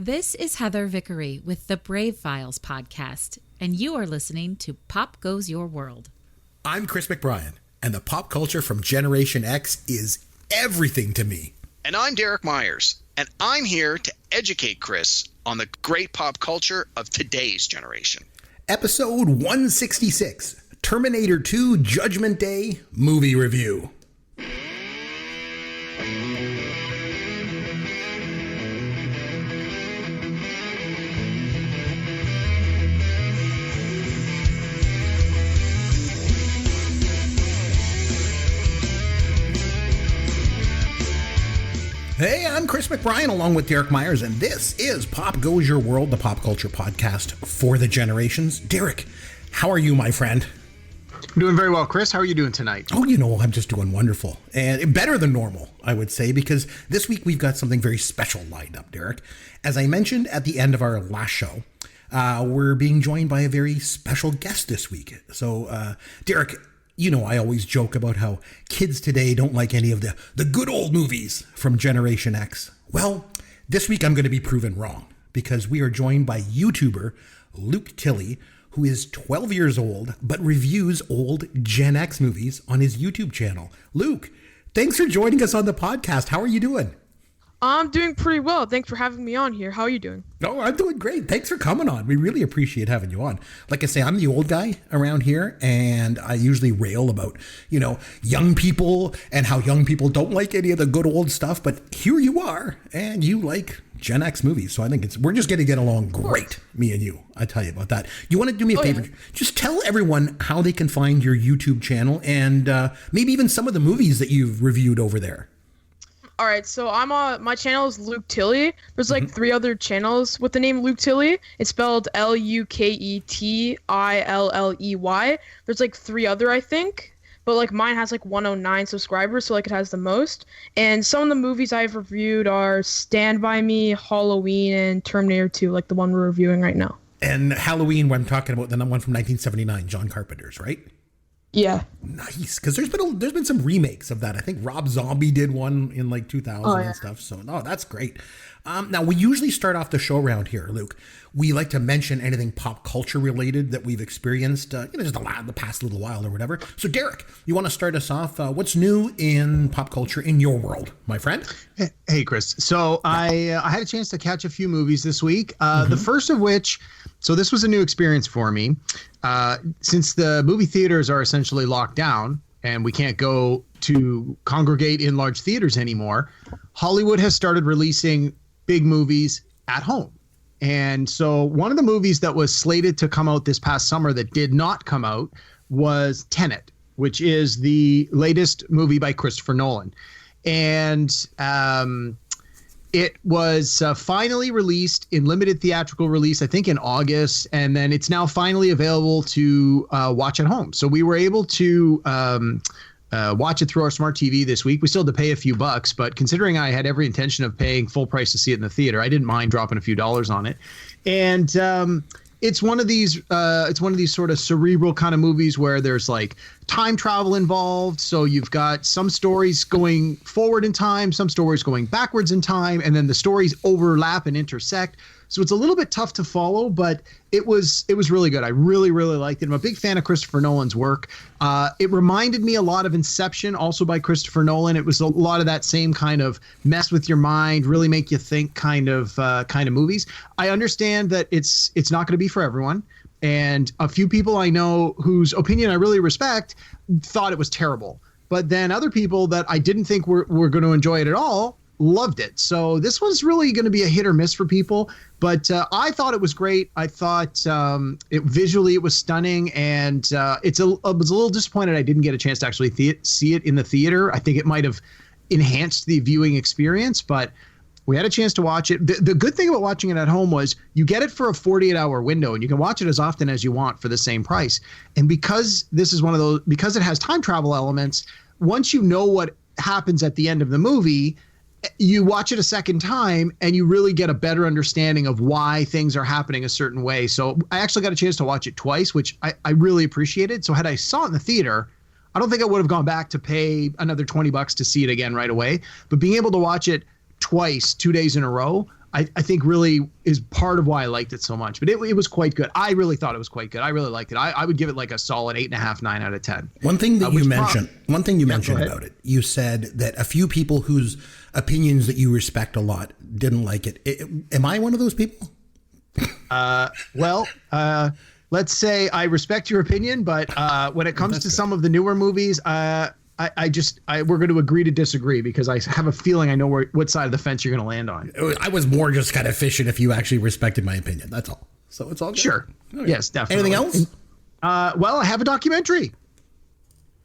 This is Heather Vickery with the Brave Files podcast, and you are listening to Pop Goes Your World. I'm Chris McBrien, and the pop culture from Generation X is everything to me. And I'm Derek Myers, and I'm here to educate Chris on the great pop culture of today's generation. Episode 166, Terminator 2 Judgment Day movie review. Hey, I'm Chris McBrien along with Derek Myers, and this is Pop Goes Your World, the pop culture podcast for the generations. Derek, how are you, my friend? I'm doing very well, Chris. How are you doing tonight? Oh, I'm just doing wonderful. And better than normal, I would say, because this week we've got something very special lined up, Derek. As I mentioned at the end of our last show, we're being joined by a very special guest this week. So, Derek, I always joke about how kids today don't like any of the good old movies from Generation X. Well, this week I'm going to be proven wrong because we are joined by YouTuber Luke Tilley, who is 12 years old but reviews old Gen X movies on his YouTube channel. Luke, thanks for joining us on the podcast. How are you doing? I'm doing pretty well. Thanks for having me on here. How are you doing? Oh, I'm doing great. Thanks for coming on. We really appreciate having you on. Like I say, I'm the old guy around here, and I usually rail about, young people and how young people don't like any of the good old stuff. But here you are, and you like Gen X movies. So I think we're just going to get along great, me and you. I tell you about that. You want to do me a favor? Yeah. Just tell everyone how they can find your YouTube channel and maybe even some of the movies that you've reviewed over there. All right, so I'm on my channel is Luke Tilley. There's like three other channels with the name Luke Tilley. It's spelled Luketilley. There's like three other, I think, but like mine has like 109 subscribers, so like it has the most. And some of the movies I've reviewed are Stand By Me, Halloween, and Terminator 2, like the one we're reviewing right now. And Halloween, when I'm talking about the one from 1979, John Carpenter's, right? Yeah. Nice, because there's been some remakes of that. I think Rob Zombie did one in like 2000 and stuff. So, that's great. Now, we usually start off the show around here, Luke. We like to mention anything pop culture related that we've experienced, just the past little while or whatever. So, Derek, you want to start us off? What's new in pop culture in your world, my friend? Hey, Chris. So I had a chance to catch a few movies this week. The first of which, so this was a new experience for me. Since the movie theaters are essentially locked down and we can't go to congregate in large theaters anymore, Hollywood has started releasing big movies at home. And so one of the movies that was slated to come out this past summer that did not come out was Tenet, which is the latest movie by Christopher Nolan. And it was finally released in limited theatrical release, I think in August, and then it's now finally available to watch at home. So we were able to watch it through our smart TV this week. We still had to pay a few bucks, but considering I had every intention of paying full price to see it in the theater, I didn't mind dropping a few dollars on it. And it's one of these sort of cerebral kind of movies where there's like time travel involved. So you've got some stories going forward in time, some stories going backwards in time, and then the stories overlap and intersect. So it's a little bit tough to follow, but it was really good. I really, really liked it. I'm a big fan of Christopher Nolan's work. It reminded me a lot of Inception, also by Christopher Nolan. It was a lot of that same kind of mess with your mind, really make you think kind of movies. I understand that it's not going to be for everyone. And a few people I know whose opinion I really respect thought it was terrible. But then other people that I didn't think were going to enjoy it at all loved it. So this was really going to be a hit or miss for people. But I thought it was great. I thought visually it was stunning. And I was a little disappointed I didn't get a chance to actually see it in the theater. I think it might have enhanced the viewing experience. But we had a chance to watch it. The good thing about watching it at home was you get it for a 48-hour window, and you can watch it as often as you want for the same price. And because this is because it has time travel elements, once you know what happens at the end of the movie, you watch it a second time and you really get a better understanding of why things are happening a certain way. So I actually got a chance to watch it twice, which I really appreciated. So had I saw it in the theater, I don't think I would have gone back to pay another $20 to see it again right away. But being able to watch it twice, 2 days in a row, I think really is part of why I liked it so much. But it was quite good. I really thought it was quite good. I really liked it. I would give it like a solid 8.5, 9 out of 10. One thing that you mentioned about it, you said that a few people whose opinions that you respect a lot didn't like it. Am I one of those people? Let's say I respect your opinion, but when it comes to some of the newer movies, we're going to agree to disagree because I have a feeling I know what side of the fence you're going to land on. I was more just kind of fishing if you actually respected my opinion. That's all. So it's all good. Sure. Okay. Yes, definitely. Anything else? Well, I have a documentary.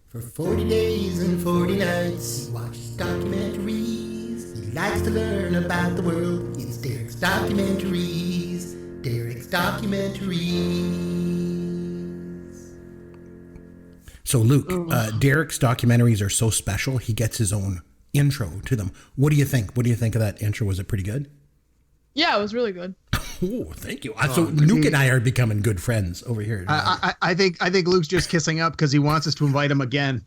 For 40 days and 40 nights, he watches documentaries. He likes to learn about the world. It's Derek's Documentaries. Derek's Documentaries. So, Luke, Derek's documentaries are so special, he gets his own intro to them. What do you think? What do you think of that intro? Was it pretty good? Yeah, it was really good. Oh, thank you. So Luke and I are becoming good friends over here. I think Luke's just kissing up because he wants us to invite him again.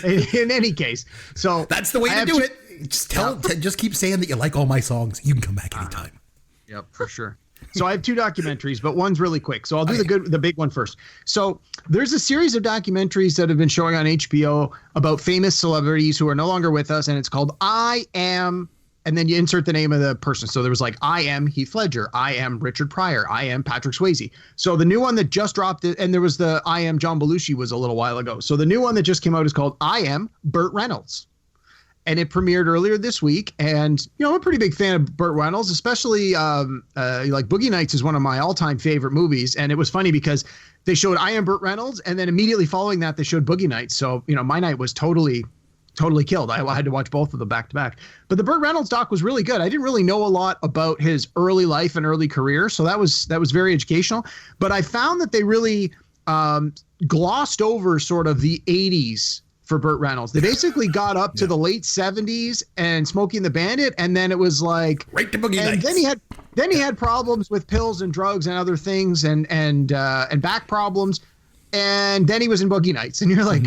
In any case, so that's the way to do it. Just keep saying that you like all my songs. You can come back anytime. Yep, for sure. So I have two documentaries, but one's really quick. So I'll do the big one first. So there's a series of documentaries that have been showing on HBO about famous celebrities who are no longer with us, and it's called I Am, and then you insert the name of the person. So there was like I Am Heath Ledger, I Am Richard Pryor, I Am Patrick Swayze. So the new one that just dropped, and there was the I Am John Belushi was a little while ago. So the new one that just came out is called I Am Burt Reynolds. And it premiered earlier this week. And, I'm a pretty big fan of Burt Reynolds, especially like Boogie Nights is one of my all-time favorite movies. And it was funny because they showed I Am Burt Reynolds, and then immediately following that, they showed Boogie Nights. So, my night was totally killed. I had to watch both of them back to back. But the Burt Reynolds doc was really good. I didn't really know a lot about his early life and early career. So that was very educational. But I found that they really glossed over sort of the 80s for Burt Reynolds. They basically got up to the late 70s and Smokey and the Bandit, and then it was like right to Boogie Nights. And then he had problems with pills and drugs and other things and back problems, and then he was in Boogie Nights, and you're like,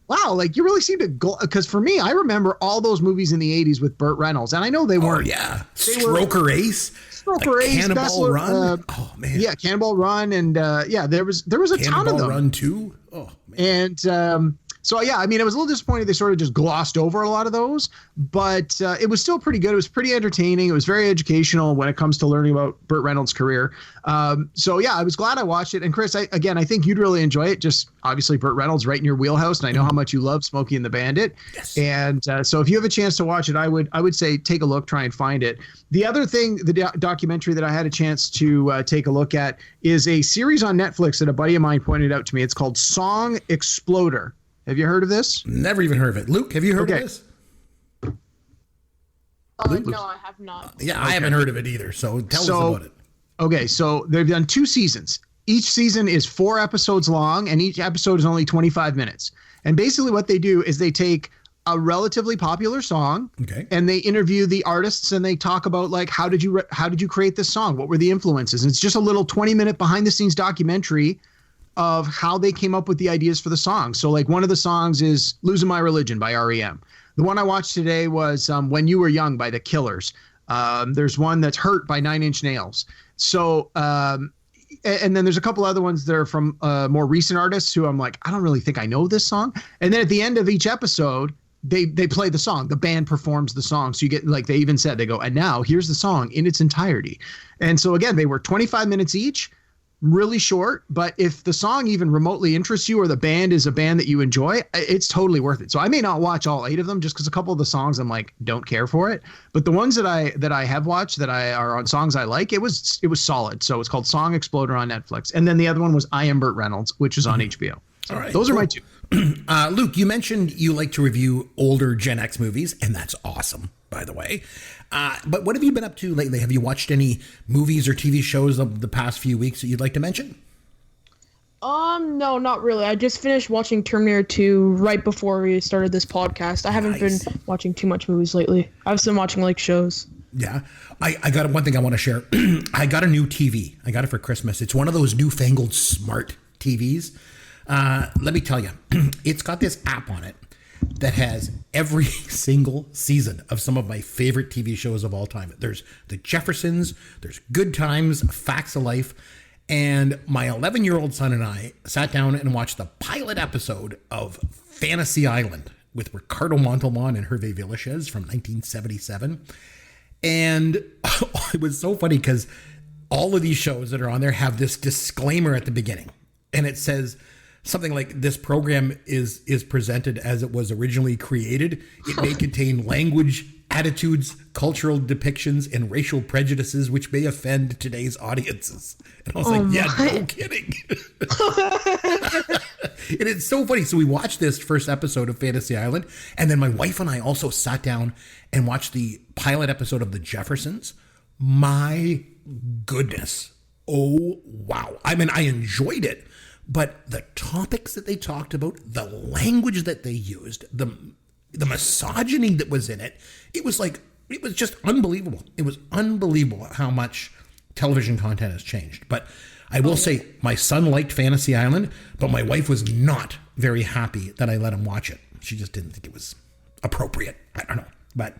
wow, like you really seem to go, because for me, I remember all those movies in the 80s with Burt Reynolds, and I know they weren't. Oh yeah, Stroker Ace. Cannonball Run. Oh man. Yeah, Cannonball Run, and there was a ton of them. Cannonball Run 2. Oh man. And so, yeah, I mean, I was a little disappointed they sort of just glossed over a lot of those, but it was still pretty good. It was pretty entertaining. It was very educational when it comes to learning about Burt Reynolds' career. So, yeah, I was glad I watched it. And, Chris, I think you'd really enjoy it. Just obviously Burt Reynolds right in your wheelhouse, and I know how much you love Smokey and the Bandit. Yes. And so if you have a chance to watch it, I would say take a look, try and find it. The other thing, the documentary that I had a chance to take a look at is a series on Netflix that a buddy of mine pointed out to me. It's called Song Exploder. Have you heard of this? Never even heard of it. Luke, have you heard of this? No, I have not. Yeah, I haven't heard of it either. So tell us about it. Okay, so they've done 2 seasons. Each season is 4 episodes long, and each episode is only 25 minutes. And basically what they do is they take a relatively popular song, and they interview the artists, and they talk about like how did you create this song? What were the influences? And it's just a little 20-minute behind-the-scenes documentary of how they came up with the ideas for the song. So like one of the songs is Losing My Religion by REM. The one I watched today was When You Were Young by The Killers. There's one that's Hurt by 9 Inch Nails. So, and then there's a couple other ones that are from more recent artists who I'm like, I don't really think I know this song. And then at the end of each episode, they play the song. The band performs the song. So you get, like they even said, they go, and now here's the song in its entirety. And so again, they were 25 minutes each. Really short, but if the song even remotely interests you or the band is a band that you enjoy, it's totally worth it. So I may not watch all 8 of them just because a couple of the songs I'm like don't care for it, but the ones that I have watched that are on songs I like, it was solid. So it's called Song Exploder on Netflix, and then the other one was I Am Burt Reynolds, which is on HBO. So all right, those are my 2. Luke, you mentioned you like to review older Gen X movies, and that's awesome, by the way. But what have you been up to lately? Have you watched any movies or TV shows of the past few weeks that you'd like to mention? No, not really. I just finished watching Terminator 2 right before we started this podcast. I haven't been watching too much movies lately. I've been watching like shows. Yeah. I got one thing I want to share. I got a new TV. I got it for Christmas. It's one of those newfangled smart TVs. Let me tell you, it's got this app on it that has every single season of some of my favorite TV shows of all time. There's The Jeffersons, there's Good Times, Facts of Life, and my 11-year-old son and I sat down and watched the pilot episode of Fantasy Island with Ricardo Montalban and Hervé Villechaize from 1977. And it was so funny because all of these shows that are on there have this disclaimer at the beginning. And it says something like, this program is presented as it was originally created. It may contain language, attitudes, cultural depictions, and racial prejudices which may offend today's audiences. And I was no kidding. And it's so funny. So we watched this first episode of Fantasy Island, and then my wife and I also sat down and watched the pilot episode of The Jeffersons. My goodness. Oh, wow. I mean, I enjoyed it, but the topics that they talked about, the language that they used, the misogyny that was in it, it was just unbelievable. It was unbelievable how much television content has changed. But I will say, my son liked Fantasy Island, but my wife was not very happy that I let him watch it. She just didn't think it was appropriate. I don't know. But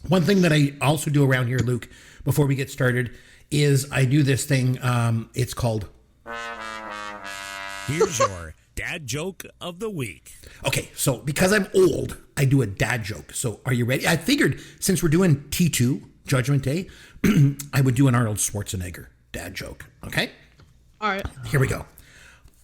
one thing that I also do around here, Luke, before we get started, is I do this thing. It's called... Here's your dad joke of the week. Okay, so because I'm old, I do a dad joke. So are you ready? I figured since we're doing T2, Judgment Day, I would do an Arnold Schwarzenegger dad joke. Okay? All right. Here we go.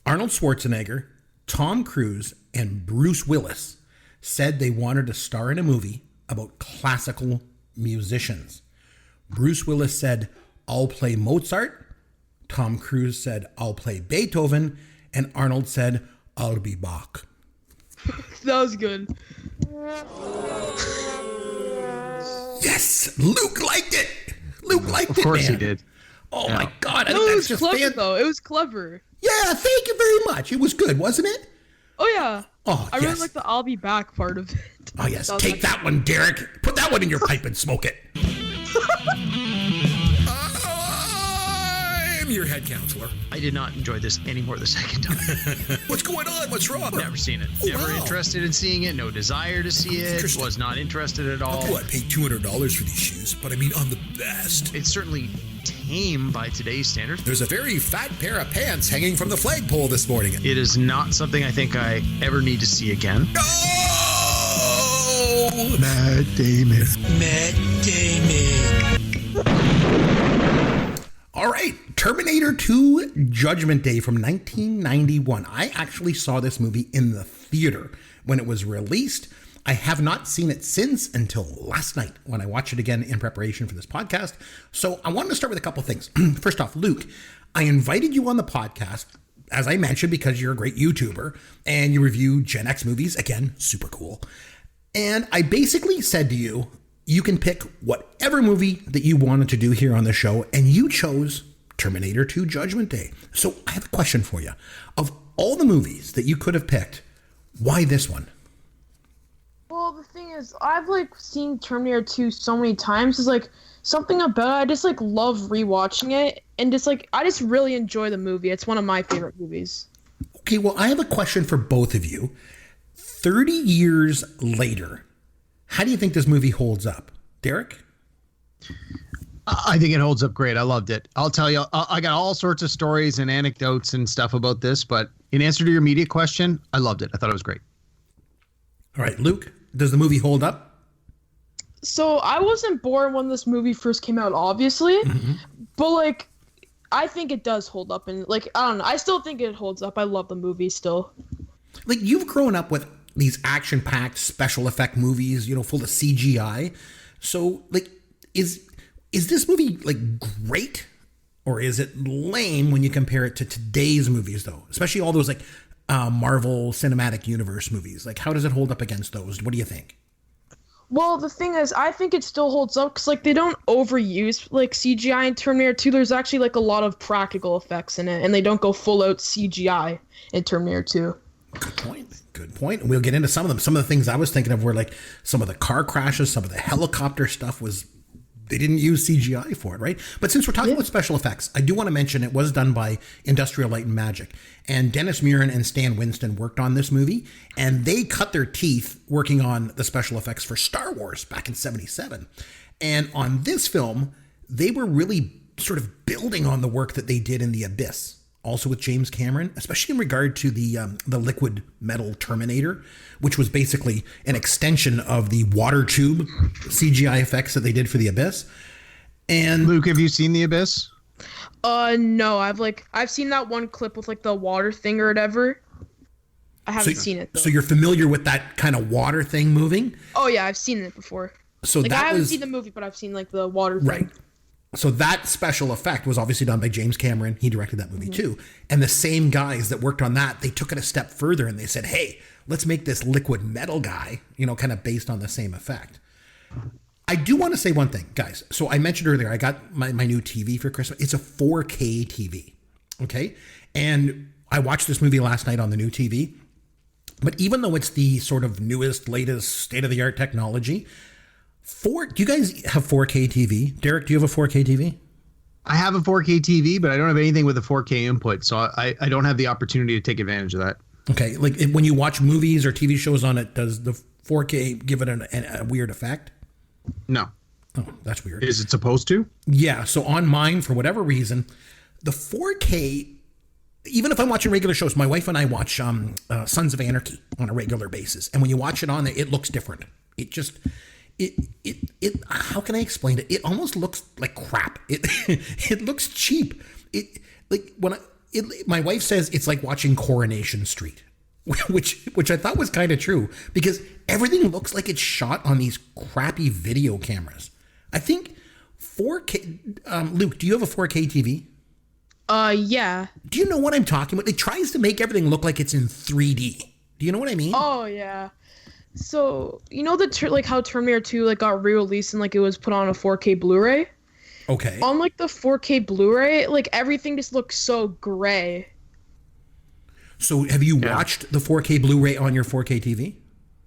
Arnold Schwarzenegger, Tom Cruise, and Bruce Willis said they wanted to star in a movie about classical musicians. Bruce Willis said, "I'll play Mozart." Tom Cruise said, "I'll play Beethoven." And Arnold said, "I'll be Bach." That was good. Yes, Luke liked it. Luke liked it, Of course man. he did. Oh my God. I No, think it that's was just clever, though. It was clever. Yeah, thank you very much. It was good, wasn't it? Oh, yeah. Oh, I yes. really like the I'll be back part of it. Oh, yes. was Take that one, Derek. Put that one in your pipe and smoke it. I'm your head counselor. I did not enjoy this anymore the second time. What's going on? What's wrong? Never seen it. Oh, Never wow. interested in seeing it. No desire to see it. Interesting. Was not interested at all. Oh, I paid $200 for these shoes, but I mean, on the best. It's certainly tame by today's standards. There's a very fat pair of pants hanging from the flagpole this morning. It is not something I think I ever need to see again. Oh! Matt Damon. Matt Damon. All right. Terminator 2 Judgment Day from 1991. I actually saw this movie in the theater when it was released. I have not seen it since until last night when I watched it again in preparation for this podcast. So I wanted to start with a couple things. First off, Luke, I invited you on the podcast, as I mentioned, because you're a great YouTuber and you review Gen X movies. Again, super cool. And I basically said to you, you can pick whatever movie that you wanted to do here on the show, and you chose Terminator 2 Judgment Day. So I have a question for you. Of all the movies that you could have picked, why this one? Well, the thing is, I've seen Terminator 2 so many times. It's something about it. I just love rewatching it, and I just really enjoy the movie. It's one of my favorite movies. Okay, well, I have a question for both of you. 30 years later, how do you think this movie holds up? Derek? I think it holds up great. I loved it. I'll tell you, I got all sorts of stories and anecdotes and stuff about this, but in answer to your immediate question, I loved it. I thought it was great. All right, Luke, does the movie hold up? So I wasn't born when this movie first came out, obviously, but I think it does hold up, and I don't know. I still think it holds up. I love the movie still. You've grown up with these action-packed special effect movies, full of CGI. So, is this movie great, or is it lame when you compare it to today's movies, though? Especially all those Marvel Cinematic Universe movies. How does it hold up against those? What do you think? Well, the thing is, I think it still holds up because they don't overuse CGI in Terminator 2. There's actually a lot of practical effects in it, and they don't go full out CGI in Terminator 2. Good point. Good point. And we'll get into some of them. Some of the things I was thinking of were some of the car crashes, some of the helicopter stuff was they didn't use CGI for it, right? But since we're talking about special effects, I do want to mention it was done by Industrial Light and Magic. And Dennis Muren and Stan Winston worked on this movie, and they cut their teeth working on the special effects for Star Wars back in 77. And on this film, they were really sort of building on the work that they did in The Abyss, also with James Cameron, especially in regard to the liquid metal Terminator, which was basically an extension of the water tube CGI effects that they did for The Abyss. And Luke, have you seen The Abyss? No, I've seen that one clip with like the water thing or whatever. I haven't seen it though. So you're familiar with that kind of water thing moving? Oh yeah, I've seen it before. So like that I haven't seen the movie, but I've seen like the water thing. Right. So that special effect was obviously done by James Cameron. He directed that movie too. And the same guys that worked on that, they took it a step further and they said, hey, let's make this liquid metal guy, kind of based on the same effect. I do want to say one thing, guys. So I mentioned earlier, I got my new TV for Christmas. It's a 4K TV. Okay. And I watched this movie last night on the new TV. But even though it's the sort of newest, latest state-of-the-art technology, do you guys have 4K TV? Derek, do you have a 4K TV? I have a 4K TV, but I don't have anything with a 4K input, so I don't have the opportunity to take advantage of that. Okay, like when you watch movies or TV shows on it, does the 4K give it a weird effect? No. Oh, that's weird. Is it supposed to? Yeah, so on mine, for whatever reason, the 4K, even if I'm watching regular shows, my wife and I watch Sons of Anarchy on a regular basis, and when you watch it on there, it looks different. It just... It how can I explain it? It almost looks like crap. It looks cheap. My wife says it's like watching Coronation Street, which I thought was kind of true because everything looks like it's shot on these crappy video cameras. I think 4K. Luke, do you have a 4K TV? Yeah. Do you know what I'm talking about? It tries to make everything look like it's in 3D. Do you know what I mean? Oh yeah. So, how Terminator 2 got re-released and it was put on a 4K Blu-ray? Okay. On the 4K Blu-ray, everything just looks so gray. So, have you watched the 4K Blu-ray on your 4K TV?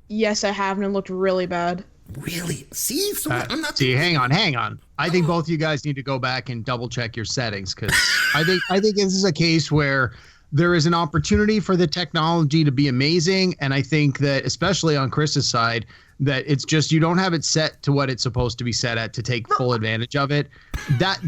Yes, I have, and it looked really bad. Really? See? So I'm not... See, hang on. I think both of you guys need to go back and double check your settings because I think this is a case where there is an opportunity for the technology to be amazing. And I think that, especially on Chris's side, that it's just you don't have it set to what it's supposed to be set at to take full advantage of it. That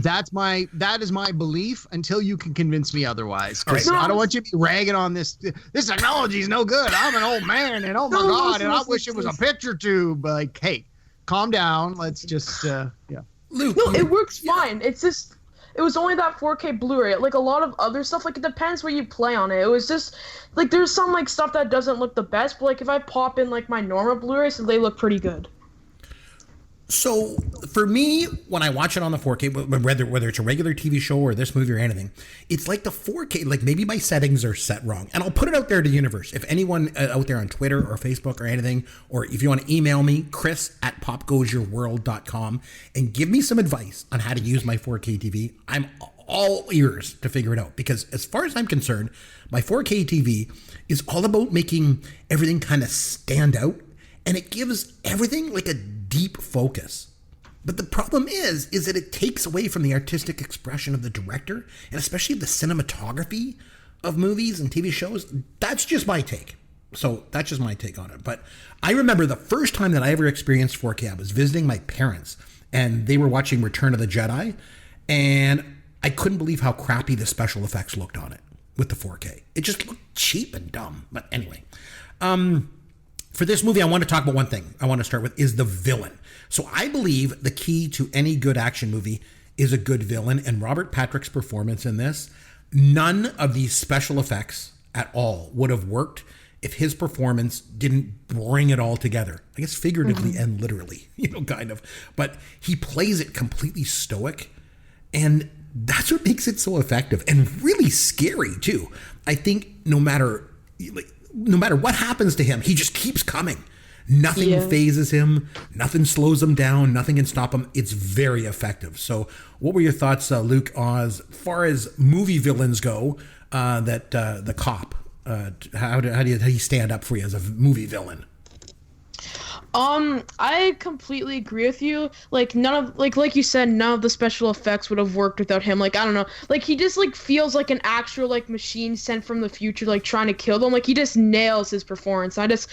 is my belief until you can convince me otherwise. Right. I don't want you to be ragging on this. This technology is no good. I'm an old man, and oh my God, and I wish it was a picture tube. Hey, calm down. Let's just Luke, no, it works fine. It's just. It was only that 4K Blu-ray. A lot of other stuff, it depends where you play on it. It was just, there's some, stuff that doesn't look the best, but, if I pop in, my normal Blu-rays, so they look pretty good. So, for me, when I watch it on the 4K, whether it's a regular TV show or this movie or anything, it's like the 4K, maybe my settings are set wrong. And I'll put it out there to the universe. If anyone out there on Twitter or Facebook or anything, or if you want to email me, chris@popgoesyourworld.com, and give me some advice on how to use my 4K TV, I'm all ears to figure it out. Because as far as I'm concerned, my 4K TV is all about making everything kind of stand out. And it gives everything a deep focus. But the problem is that it takes away from the artistic expression of the director, and especially the cinematography of movies and TV shows. That's just my take. So that's just my take on it. But I remember the first time that I ever experienced 4K, I was visiting my parents, and they were watching Return of the Jedi, and I couldn't believe how crappy the special effects looked on it with the 4K. It just looked cheap and dumb. But anyway, for this movie, I want to talk about one thing I want to start with is the villain. So I believe the key to any good action movie is a good villain, and Robert Patrick's performance in this, none of these special effects at all would have worked if his performance didn't bring it all together. I guess figuratively and literally, kind of. But he plays it completely stoic, and that's what makes it so effective and really scary too. I think no matter what happens to him, he just keeps coming. Nothing phases him. Nothing slows him down. Nothing can stop him. It's very effective. So what were your thoughts, Luke, as far as movie villains go, the cop, how do you stand up for you as a movie villain? I completely agree with you. Like none of like you said, none of the special effects would have worked without him. Like I don't know. Like he just like feels like an actual like machine sent from the future, like trying to kill them. Like he just nails his performance. I just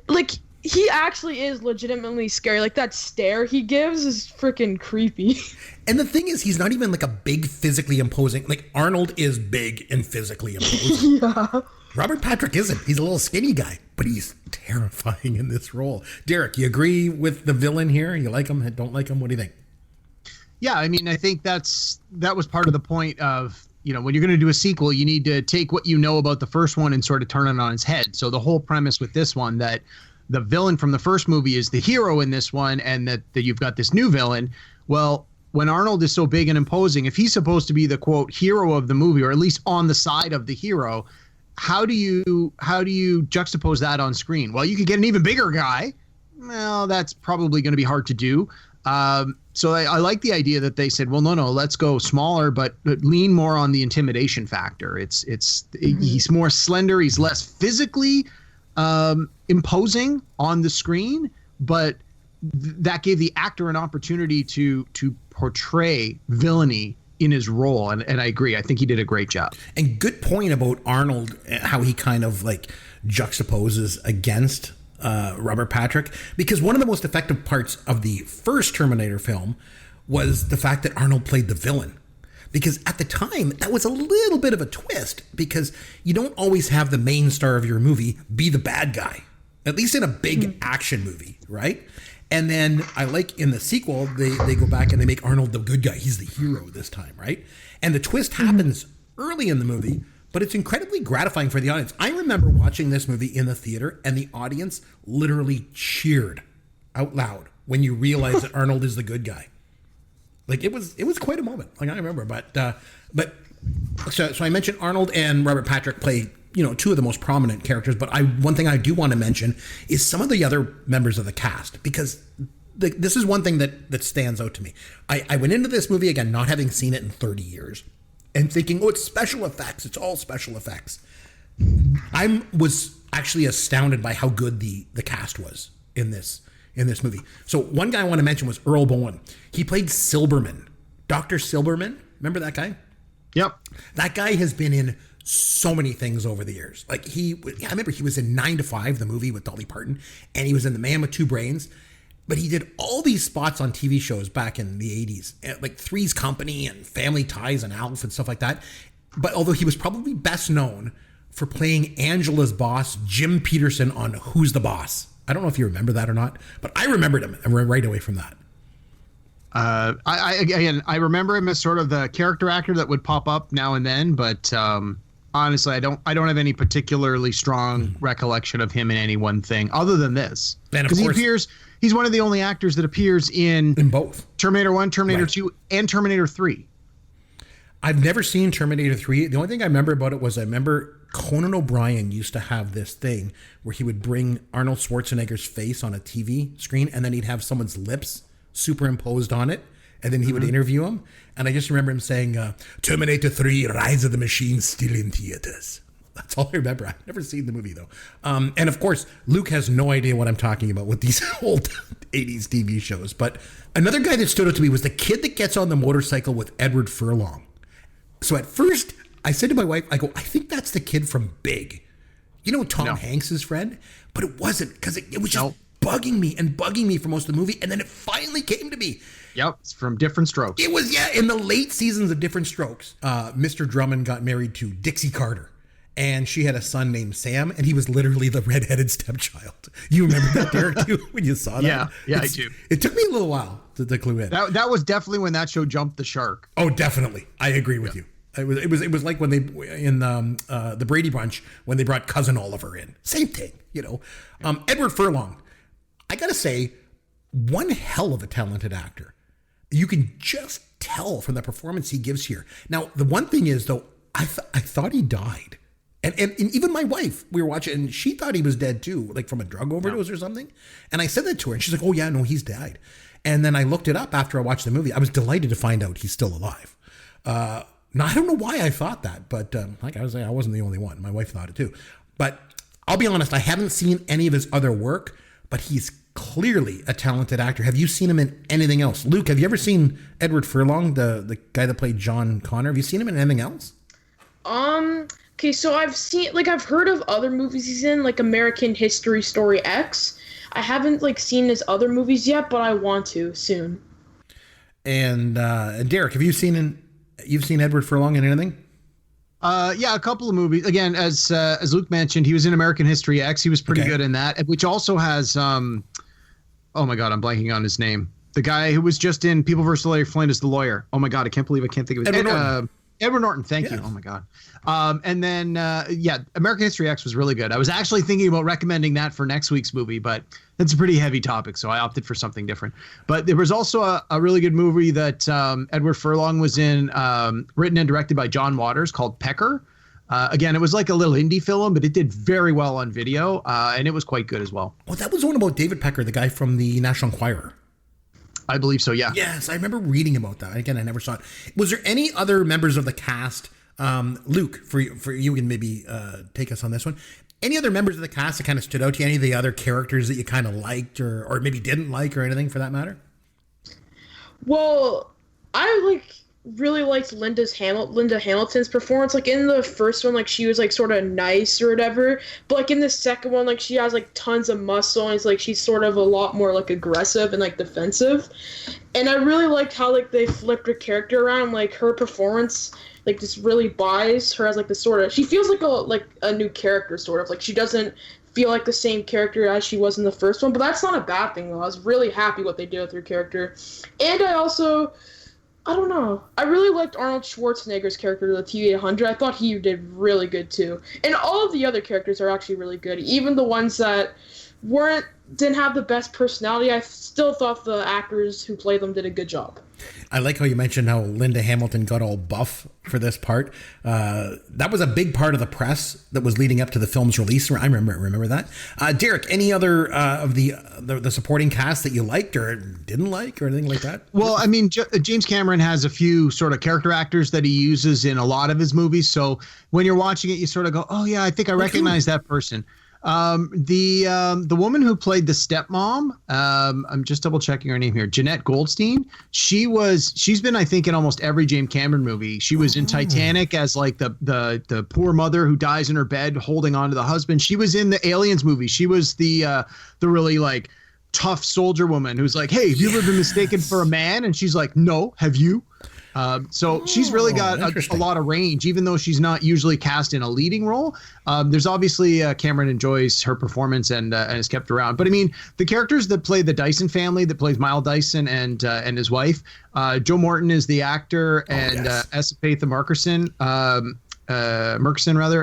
like he actually is legitimately scary. Like that stare he gives is freaking creepy. And the thing is, he's not even like a big physically imposing. Like Arnold is big and physically imposing. Yeah. Robert Patrick isn't. He's a little skinny guy, but he's terrifying in this role. Derek, you agree with the villain here? You like him? Don't like him? What do you think? Yeah, I mean, I think that was part of the point of, when you're going to do a sequel, you need to take what you know about the first one and sort of turn it on its head. So the whole premise with this one, that the villain from the first movie is the hero in this one, and that you've got this new villain. Well, when Arnold is so big and imposing, if he's supposed to be the quote hero of the movie, or at least on the side of the hero, how do you juxtapose that on screen? Well, you could get an even bigger guy. Well, that's probably going to be hard to do. So I like the idea that they said, well, no, let's go smaller, but lean more on the intimidation factor. He's more slender. He's less physically imposing on the screen, but that gave the actor an opportunity to portray villainy in his role, and I agree. I think he did a great job. And good point about Arnold, how he kind of like juxtaposes against Robert Patrick, because one of the most effective parts of the first Terminator film was the fact that Arnold played the villain. Because at the time, that was a little bit of a twist, because you don't always have the main star of your movie be the bad guy, at least in a big action movie, right? And then I like in the sequel, they go back and they make Arnold the good guy. He's the hero this time, right? And the twist happens early in the movie, but it's incredibly gratifying for the audience. I remember watching this movie in the theater, and the audience literally cheered out loud when you realize that Arnold is the good guy. Like it was quite a moment. Like I remember, so I mentioned Arnold and Robert Patrick play, two of the most prominent characters. But one thing I do want to mention is some of the other members of the cast, because this is one thing that stands out to me. I went into this movie again, not having seen it in 30 years, and thinking, oh, it's special effects. It's all special effects. I was actually astounded by how good the cast was in this movie. So one guy I want to mention was Earl Bowen. He played Silberman, Dr. Silberman. Remember that guy? Yep. That guy has been in so many things over the years. Like I remember he was in 9 to 5, the movie with Dolly Parton, and he was in The Man with Two Brains. But he did all these spots on TV shows back in the 80s, like Three's Company and Family Ties and Alf and stuff like that. But although he was probably best known for playing Angela's boss, Jim Peterson, on Who's the Boss. I don't know if you remember that or not, but I remembered him right away from that. I remember him as sort of the character actor that would pop up now and then, but honestly, I don't have any particularly strong recollection of him in any one thing other than this. Because he's one of the only actors that appears in both Terminator 1, Terminator 2, and Terminator 3. I've never seen Terminator 3. The only thing I remember about it was I remember Conan O'Brien used to have this thing where he would bring Arnold Schwarzenegger's face on a TV screen, and then he'd have someone's lips superimposed on it, and then he would interview him. And I just remember him saying, Terminator 3, Rise of the Machines, still in theaters. That's all I remember. I've never seen the movie, though. And of course, Luke has no idea what I'm talking about with these old 80s TV shows. But another guy that stood out to me was the kid that gets on the motorcycle with Edward Furlong. So at first, I said to my wife, I think that's the kid from Big. Tom Hanks' friend? But it wasn't, because it was just bugging me for most of the movie. And then it finally came to me. Yep, it's from Different Strokes. It was, in the late seasons of Different Strokes. Mr. Drummond got married to Dixie Carter. And she had a son named Sam, and he was literally the redheaded stepchild. You remember that, Derek, too, when you saw that? Yeah, I do. It took me a little while to clue in. That was definitely when that show jumped the shark. Oh, definitely. I agree with you. It was like when they in the Brady Bunch when they brought Cousin Oliver in. Same thing, Edward Furlong, I gotta say, one hell of a talented actor. You can just tell from the performance he gives here. Now, the one thing is, though, I thought he died. And even my wife, we were watching, and she thought he was dead too, like from a drug overdose or something. And I said that to her, and she's like, oh yeah, no, he's died. And then I looked it up after I watched the movie. I was delighted to find out he's still alive. Now, I don't know why I thought that, but like I was saying, I wasn't the only one. My wife thought it too. But I'll be honest, I haven't seen any of his other work, but he's clearly a talented actor. Have you seen him in anything else? Luke, have you ever seen Edward Furlong, the guy that played John Connor? Have you seen him in anything else? Okay, so I've heard of other movies he's in, like American History Story X. I haven't seen his other movies yet, but I want to soon. And Derek, have you seen Edward Furlong in anything? Yeah, a couple of movies. Again, as Luke mentioned, he was in American History X. He was pretty good in that, which also has oh my God, I'm blanking on his name. The guy who was just in People vs. Larry Flint as the lawyer. Oh my God, I can't believe I can't think of his name. Edward Norton, thank you. Oh my God. And then American History X was really good. I was actually thinking about recommending that for next week's movie, but it's a pretty heavy topic, so I opted for something different. But there was also a really good movie that Edward Furlong was in, written and directed by John Waters, called Pecker. Again, it was like a little indie film, but it did very well on video, and it was quite good as well. Oh, that was the one about David Pecker, the guy from the National Enquirer. I believe so, yeah. Yes, I remember reading about that. Again, I never saw it. Was there any other members of the cast, Luke, for you can maybe take us on this one, any other members of the cast that kind of stood out to you, any of the other characters that you kind of liked or maybe didn't like or anything for that matter? Well, I really liked Linda Hamilton's performance. In the first one, she was sort of nice or whatever, but in the second one, she has tons of muscle, and it's she's sort of a lot more aggressive and defensive. And I really liked how they flipped her character around. Her performance just really buys her as this sort of, she feels a new character sort of, she doesn't feel like the same character as she was in the first one, but that's not a bad thing though. I was really happy what they did with her character. And I don't know. I really liked Arnold Schwarzenegger's character, the T-800. I thought he did really good too. And all of the other characters are actually really good. Even the ones that didn't have the best personality, I still thought the actors who played them did a good job. I like how you mentioned how Linda Hamilton got all buff for this part. That was a big part of the press that was leading up to the film's release. I remember that. Derek, any other of the supporting cast that you liked or didn't like or anything like that? Well, I mean, James Cameron has a few sort of character actors that he uses in a lot of his movies. So when you're watching it, you sort of go, oh yeah, I think I recognize that person. The woman who played the stepmom, I'm just double checking her name here, Jeanette Goldstein. She's been, I think, in almost every James Cameron movie. She was in Titanic as the poor mother who dies in her bed holding on to the husband. She was in the Aliens movie. She was the really tough soldier woman who's like, hey, have you ever been mistaken for a man? And she's like, no, have you? So she's really got a lot of range, even though she's not usually cast in a leading role. There's obviously Cameron enjoys her performance and has kept her around. But I mean, the characters that play the Dyson family, that plays Miles Dyson and his wife, Joe Morton is the actor, and Esapatha Murkison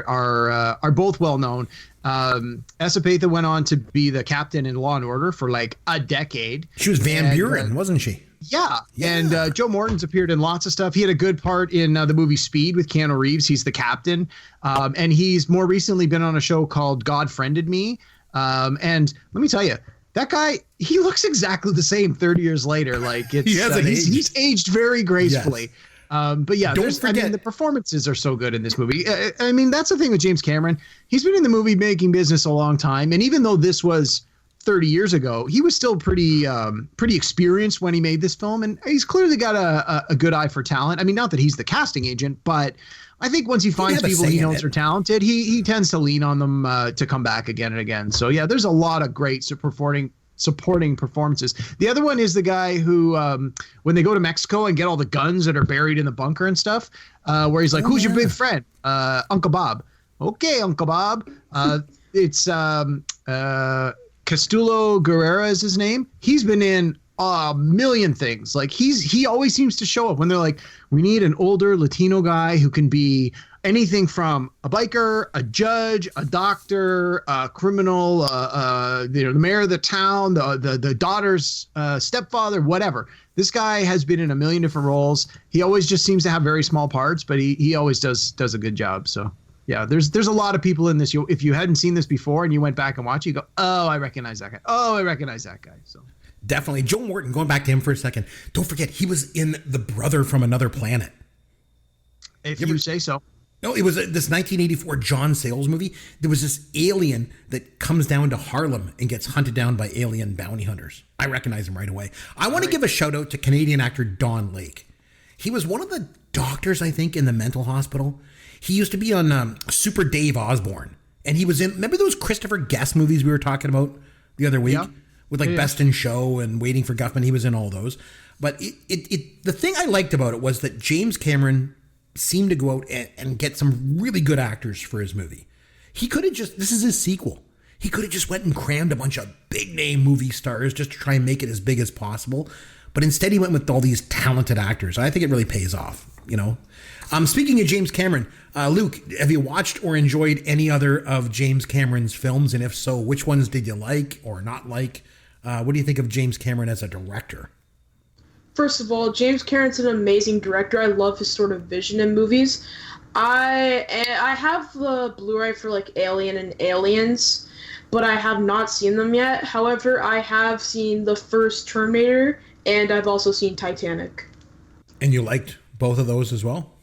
are both well known. Esapatha went on to be the captain in Law and Order for a decade. She was Van Buren, wasn't she? Yeah. And Joe Morton's appeared in lots of stuff. He had a good part in the movie Speed with Keanu Reeves. He's the captain. And he's more recently been on a show called God Friended Me. And let me tell you, that guy, he looks exactly the same 30 years later. He's aged very gracefully. Yes. But yeah, the performances are so good in this movie. I mean, that's the thing with James Cameron. He's been in the movie making business a long time. And even though this was 30 years ago, he was still pretty experienced when he made this film, and he's clearly got a good eye for talent. I mean, not that he's the casting agent, but I think once he finds people he knows are talented, he tends to lean on them to come back again and again. So yeah, there's a lot of great supporting performances. The other one is the guy who, when they go to Mexico and get all the guns that are buried in the bunker and stuff, where he's like, "Who's your big friend?" Uncle Bob. Okay, Uncle Bob. It's Castulo Guerrera is his name. He's been in a million things. He always seems to show up when they're like, we need an older Latino guy who can be anything from a biker, a judge, a doctor, a criminal, the mayor of the town, the daughter's stepfather, whatever. This guy has been in a million different roles. He always just seems to have very small parts, but he always does a good job. So yeah, there's a lot of people in this. If you hadn't seen this before and you went back and watched, you go, oh, I recognize that guy. Oh, I recognize that guy. So definitely Joe Morton. Going back to him for a second, don't forget he was in The Brother from Another Planet. If you say so. No, it was this 1984 John Sayles movie. There was this alien that comes down to Harlem and gets hunted down by alien bounty hunters. I recognize him right away. I want to give a shout out to Canadian actor Don Lake. He was one of the doctors, I think, in the mental hospital. He used to be on Super Dave Osborne. And he was in, remember those Christopher Guest movies we were talking about the other week? Yeah. With like Best in Show and Waiting for Guffman. He was in all those. But the thing I liked about it was that James Cameron seemed to go out and get some really good actors for his movie. He could have just, this is his sequel. He could have just went and crammed a bunch of big name movie stars just to try and make it as big as possible. But instead he went with all these talented actors. I think it really pays off, you know. Speaking of James Cameron, Luke, have you watched or enjoyed any other of James Cameron's films? And if so, which ones did you like or not like? What do you think of James Cameron as a director? First of all, James Cameron's an amazing director. I love his sort of vision in movies. I have the Blu-ray for like Alien and Aliens, but I have not seen them yet. However, I have seen the first Terminator, and I've also seen Titanic. And you liked both of those as well?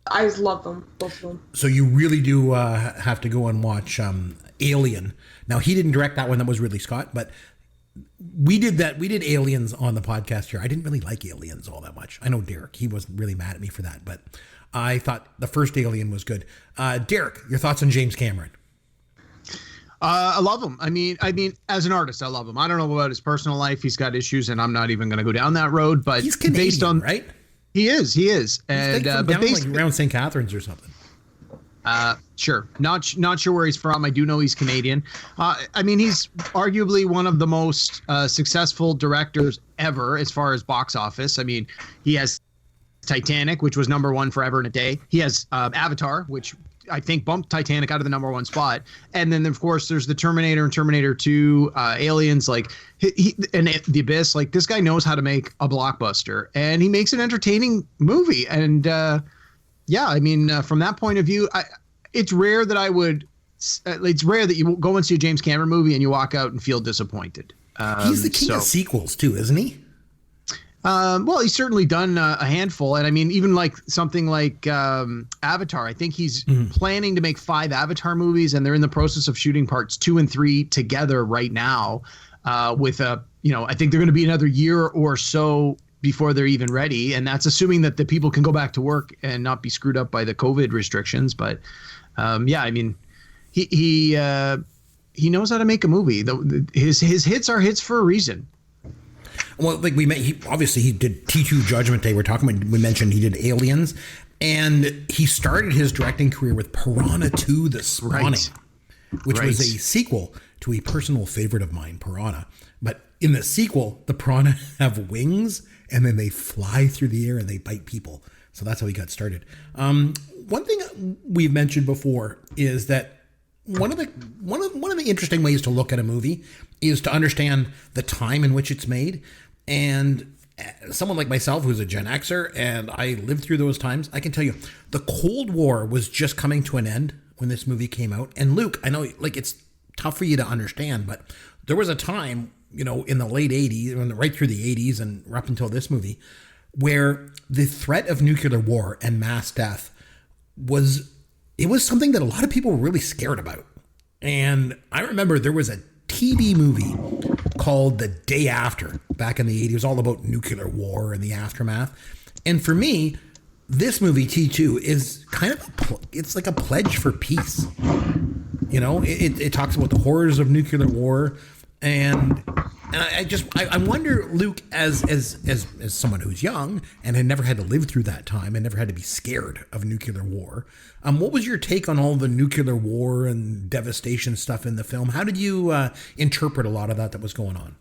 I love them, both of them. So you really do have to go and watch Alien. Now, he didn't direct that one. That was Ridley Scott, but we did that. We did Aliens on the podcast here. I didn't really like Aliens all that much. I know Derek, he was really mad at me for that, but I thought the first Alien was good. Derek, your thoughts on James Cameron? I love him. I mean, as an artist, I love him. I don't know about his personal life. He's got issues, and I'm not even going to go down that road. But he's Canadian, based on right? He is. And but down like around St. Catharines or something. Sure. Not sure where he's from. I do know he's Canadian. I mean, he's arguably one of the most successful directors ever as far as box office. I mean, he has Titanic, which was #1 forever and a day. He has Avatar, which I think bumped Titanic out of the #1 spot. And then, of course, there's the Terminator and Terminator 2, Aliens, like and The Abyss. Like, this guy knows how to make a blockbuster, and he makes an entertaining movie. And yeah, I mean, from that point of view, it's rare that you go and see a James Cameron movie and you walk out and feel disappointed. He's the king of sequels too, isn't he? Well, he's certainly done a handful. And I mean, even like something like Avatar, I think he's planning to make 5 Avatar movies, and they're in the process of shooting parts 2 and 3 together right now with I think they're going to be another year or so before they're even ready. And that's assuming that the people can go back to work and not be screwed up by the COVID restrictions. But yeah, I mean, he knows how to make a movie. His hits are hits for a reason. Well, like he did T2 Judgment Day. We mentioned he did Aliens, and he started his directing career with Piranha 2: The Spawning, which was a sequel to a personal favorite of mine, Piranha. But in the sequel, the piranha have wings, and then they fly through the air and they bite people. So that's how he got started. One thing we've mentioned before is that one of the interesting ways to look at a movie is to understand the time in which it's made. And someone like myself, who's a Gen Xer, and I lived through those times, I can tell you the Cold War was just coming to an end when this movie came out. And Luke, I know like it's tough for you to understand, but there was a time, in the late 80s, right through the 80s and up until this movie, where the threat of nuclear war and mass death was something that a lot of people were really scared about. And I remember there was a TV movie called The Day After back in the 80s. It was all about nuclear war and the aftermath. And for me, this movie, T2, is kind of it's like a pledge for peace. It talks about the horrors of nuclear war. And I wonder, Luke, as someone who's young and had never had to live through that time and never had to be scared of nuclear war, what was your take on all the nuclear war and devastation stuff in the film? How did you interpret a lot of that was going on?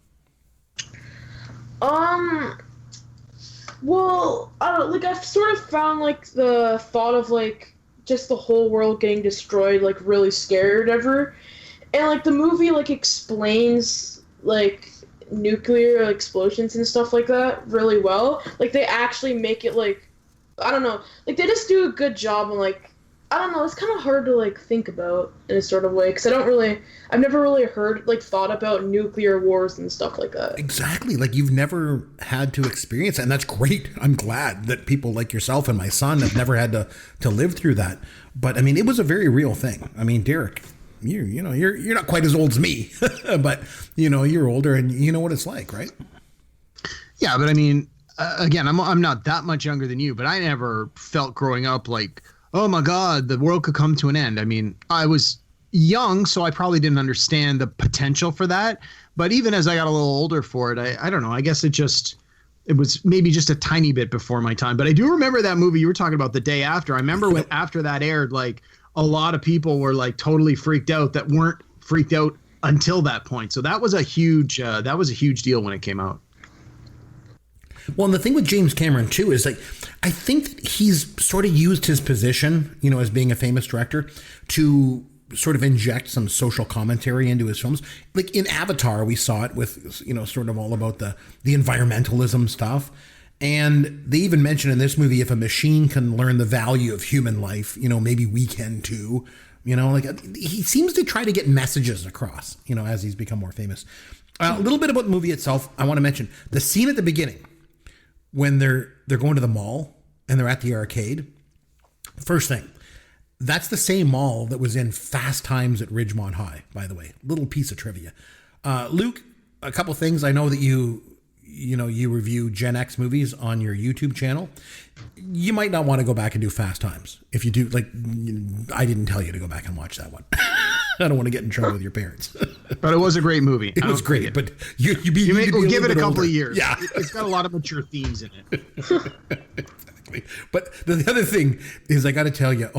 Well, I don't know, like I've sort of found like the thought of like just the whole world getting destroyed like really scary or whatever. And like the movie like explains like nuclear explosions and stuff like that really well. Like they actually make it like, I don't know, like they just do a good job on like I don't know, it's kind of hard to like think about in a sort of way because I've never really thought about nuclear wars and stuff like that. Exactly. Like you've never had to experience it, and that's great. I'm glad that people like yourself and my son have never had to live through that. But I mean, it was a very real thing. I mean, Derek, you're not quite as old as me, but you're older and you know what it's like, right? Yeah, but I mean, again, I'm not that much younger than you, but I never felt growing up like, oh my God, the world could come to an end. I mean, I was young, so I probably didn't understand the potential for that. But even as I got a little older for it, I don't know. I guess it was maybe just a tiny bit before my time. But I do remember that movie you were talking about, The Day After. I remember when after that aired, like a lot of people were like totally freaked out that weren't freaked out until that point. So that was a huge deal when it came out. Well, and the thing with James Cameron, too, is like, I think that he's sort of used his position, as being a famous director to sort of inject some social commentary into his films. Like in Avatar, we saw it with, sort of all about the environmentalism stuff. And they even mention in this movie, if a machine can learn the value of human life, maybe we can too. Like he seems to try to get messages across, as he's become more famous. A little bit about the movie itself. I want to mention the scene at the beginning when they're going to the mall and they're at the arcade. First thing, that's the same mall that was in Fast Times at Ridgemont High, by the way. Little piece of trivia. Luke, a couple things. I know that you review Gen X movies on your YouTube channel. You might not want to go back and do Fast Times. If you do, I didn't tell you to go back and watch that one. I don't want to get in trouble with your parents. But it was a great movie. It was great, but you give it a couple older. of years. Yeah. It's got a lot of mature themes in it. Exactly. But the other thing is, I got to tell you,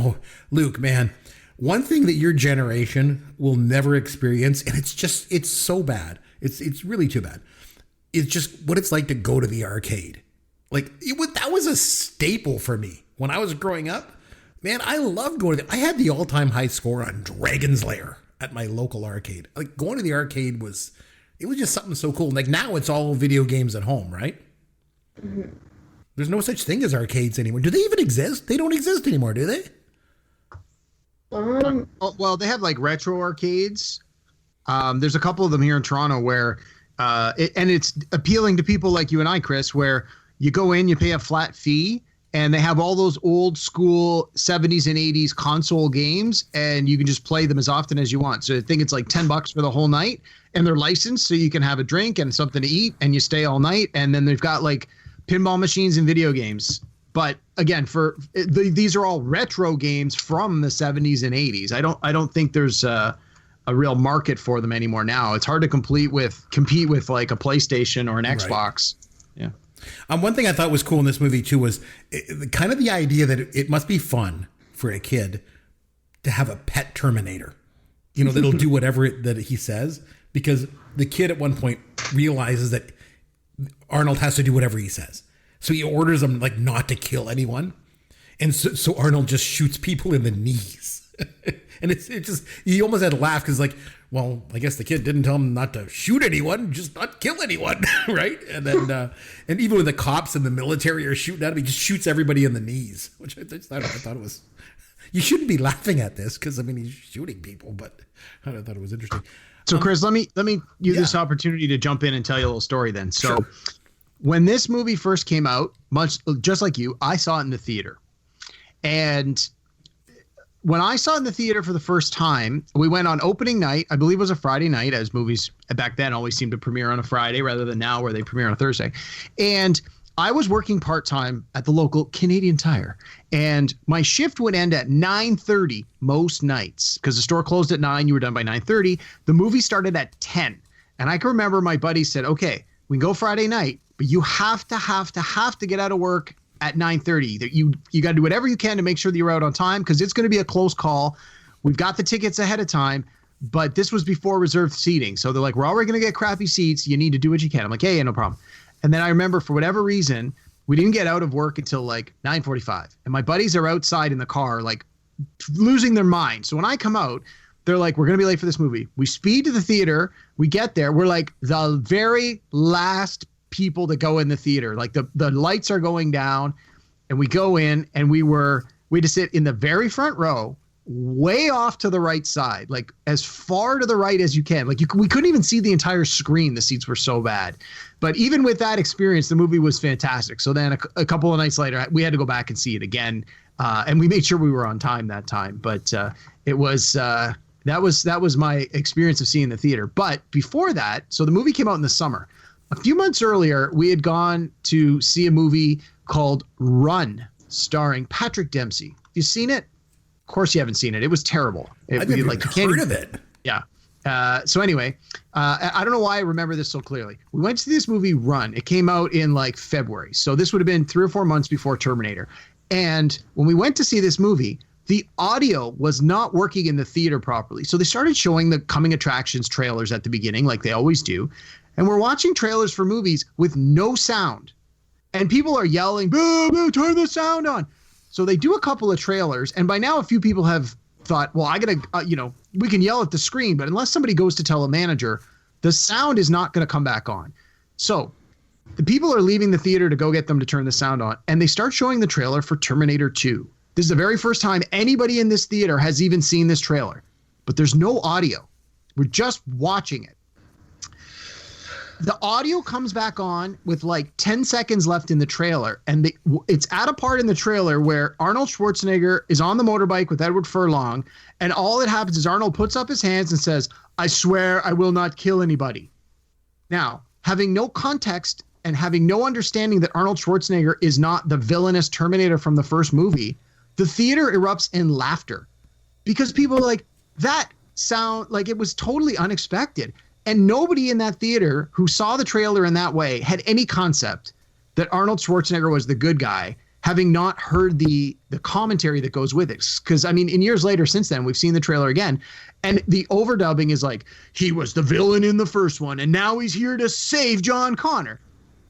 Luke, man, one thing that your generation will never experience, and it's so bad. It's really too bad. It's just what it's like to go to the arcade. That was a staple for me when I was growing up. Man, I loved going to I had the all-time high score on Dragon's Lair at my local arcade. Like going to the arcade was just something so cool. Like now it's all video games at home, right? Mm-hmm. There's no such thing as arcades anymore. Do they even exist? They don't exist anymore, do they? Well, they have like retro arcades. There's a couple of them here in Toronto where it's appealing to people like you and I, Chris, where you go in, you pay a flat fee, and they have all those old school 70s and 80s console games, and you can just play them as often as you want. So I think it's like $10 for the whole night, and they're licensed so you can have a drink and something to eat, and you stay all night. And then they've got like pinball machines and video games. But again, these are all retro games from the 70s and 80s. I don't think there's a real market for them anymore now. It's hard to compete with like a PlayStation or an Xbox. Right. Yeah. One thing I thought was cool in this movie too was kind of the idea that it must be fun for a kid to have a pet Terminator, that'll do whatever that he says, because the kid at one point realizes that Arnold has to do whatever he says. So he orders him not to kill anyone. And so Arnold just shoots people in the knees. And it's just, you almost had to laugh because well, I guess the kid didn't tell him not to shoot anyone, just not kill anyone, right? And then, and even when the cops and the military are shooting at him, he just shoots everybody in the knees, which I thought it was, you shouldn't be laughing at this because, he's shooting people, but I thought it was interesting. So Chris, let me use this opportunity to jump in and tell you a little story then. So sure. When this movie first came out, much just like you, I saw it in the theater. And when I saw it in the theater for the first time, we went on opening night. I believe it was a Friday night, as movies back then always seemed to premiere on a Friday rather than now where they premiere on a Thursday. And I was working part-time at the local Canadian Tire. And my shift would end at 9:30 most nights because the store closed at 9. You were done by 9:30. The movie started at 10. And I can remember my buddy said, okay, we can go Friday night, but you have to get out of work at 9:30. You got to do whatever you can to make sure that you're out on time because it's going to be a close call. We've got the tickets ahead of time, but this was before reserved seating. So they're like, we're already going to get crappy seats. You need to do what you can. I'm like, hey, no problem. And then I remember for whatever reason, we didn't get out of work until 9:45. And my buddies are outside in the car, losing their mind. So when I come out, they're like, we're going to be late for this movie. We speed to the theater. We get there. We're like the very last people to go in the theater. The lights are going down and we go in and we We had to sit in the very front row, way off to the right side, like as far to the right as you can. Like we couldn't even see the entire screen. The seats were so bad. But even with that experience, the movie was fantastic. So then a couple of nights later, we had to go back and see it again. And we made sure we were on time that time. But it was that was my experience of seeing the theater. But before that, so the movie came out in the summer. A few months earlier, we had gone to see a movie called Run, starring Patrick Dempsey. Have you seen it? Of course you haven't seen it. It was terrible. I've never heard of it. Yeah. So anyway, I don't know why I remember this so clearly. We went to this movie Run. It came out in like February. So this would have been 3 or 4 months before Terminator. And when we went to see this movie, the audio was not working in the theater properly. So they started showing the coming attractions trailers at the beginning, like they always do. And we're watching trailers for movies with no sound. And people are yelling, boo, boo, turn the sound on. So they do a couple of trailers. And by now, a few people have thought, well, I got to, we can yell at the screen, but unless somebody goes to tell a manager, the sound is not going to come back on. So the people are leaving the theater to go get them to turn the sound on. And they start showing the trailer for Terminator 2. This is the very first time anybody in this theater has even seen this trailer. But there's no audio. We're just watching it. The audio comes back on with like 10 seconds left in the trailer. And it's at a part in the trailer where Arnold Schwarzenegger is on the motorbike with Edward Furlong. And all that happens is Arnold puts up his hands and says, I swear I will not kill anybody. Now, having no context and having no understanding that Arnold Schwarzenegger is not the villainous Terminator from the first movie, the theater erupts in laughter because people are like, that sound like it was totally unexpected. And nobody in that theater who saw the trailer in that way had any concept that Arnold Schwarzenegger was the good guy, having not heard the commentary that goes with it. Because, I mean, in years later since then, we've seen the trailer again. And the overdubbing is like, he was the villain in the first one, and now he's here to save John Connor.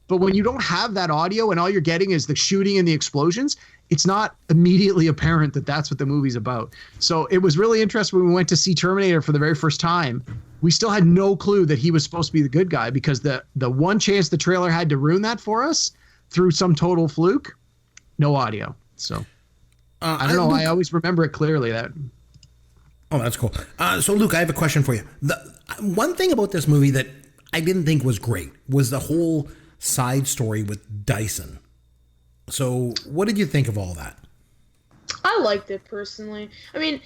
But when you don't have that audio and all you're getting is the shooting and the explosions, it's not immediately apparent that that's what the movie's about. So it was really interesting when we went to see Terminator for the very first time. We still had no clue that he was supposed to be the good guy because the one chance the trailer had to ruin that for us through some total fluke, no audio. So I don't know. Luke, I always remember it clearly. That. Oh, that's cool. So Luke, I have a question for you. The one thing about this movie that I didn't think was great was the whole side story with Dyson. So what did you think of all that? I liked it personally. I mean,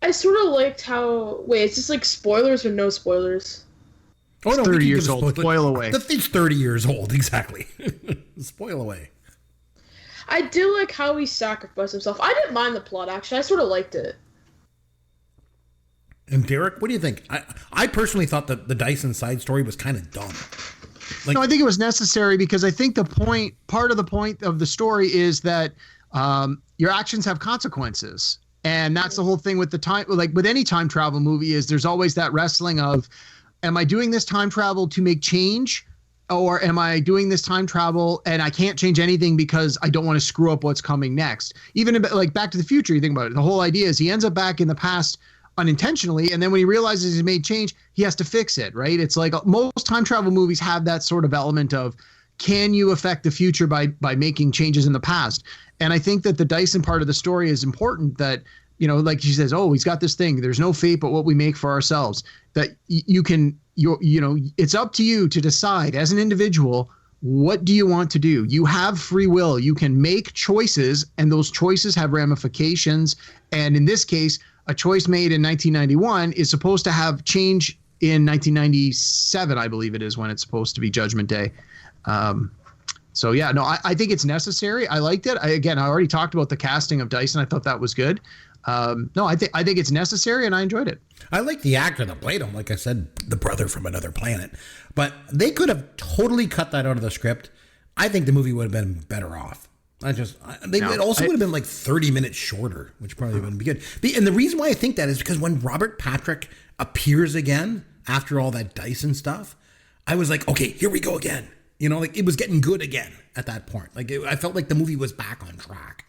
I sort of liked how... Wait, it's just like spoilers or no spoilers? Oh, no, 30 years old. Spoil away. The thing's 30 years old, exactly. Spoil away. I do like how he sacrificed himself. I didn't mind the plot, actually. I sort of liked it. And Derek, what do you think? I personally thought that the Dyson side story was kind of dumb. No, I think it was necessary because I think part of the point of the story is that your actions have consequences. And that's the whole thing with the time, like with any time travel movie, is there's always that wrestling of, am I doing this time travel to make change? Or am I doing this time travel and I can't change anything because I don't want to screw up what's coming next? Even like Back to the Future, you think about it. The whole idea is he ends up back in the past unintentionally, and then when he realizes he's made change, he has to fix it, right? It's like most time travel movies have that sort of element of, can you affect the future by making changes in the past? And I think that the Dyson part of the story is important, that, you know, like she says, oh, he's got this thing, there's no fate but what we make for ourselves, that you can, you know, it's up to you to decide as an individual, what do you want to do? You have free will. You can make choices, and those choices have ramifications. And in this case, a choice made in 1991 is supposed to have change in 1997, I believe it is, when it's supposed to be Judgment Day. So yeah, no, I think it's necessary. I liked it. I already talked about the casting of Dyson. I thought that was good. No, I think it's necessary, and I enjoyed it. I like the actor that played him. Like I said, the brother from another planet. But they could have totally cut that out of the script. I think the movie would have been better off. It also would have been like 30 minutes shorter, which probably wouldn't be good. And the reason why I think that is because when Robert Patrick appears again after all that Dyson stuff, I was like, okay, here we go again. You know, like it was getting good again at that point. Like I felt like the movie was back on track.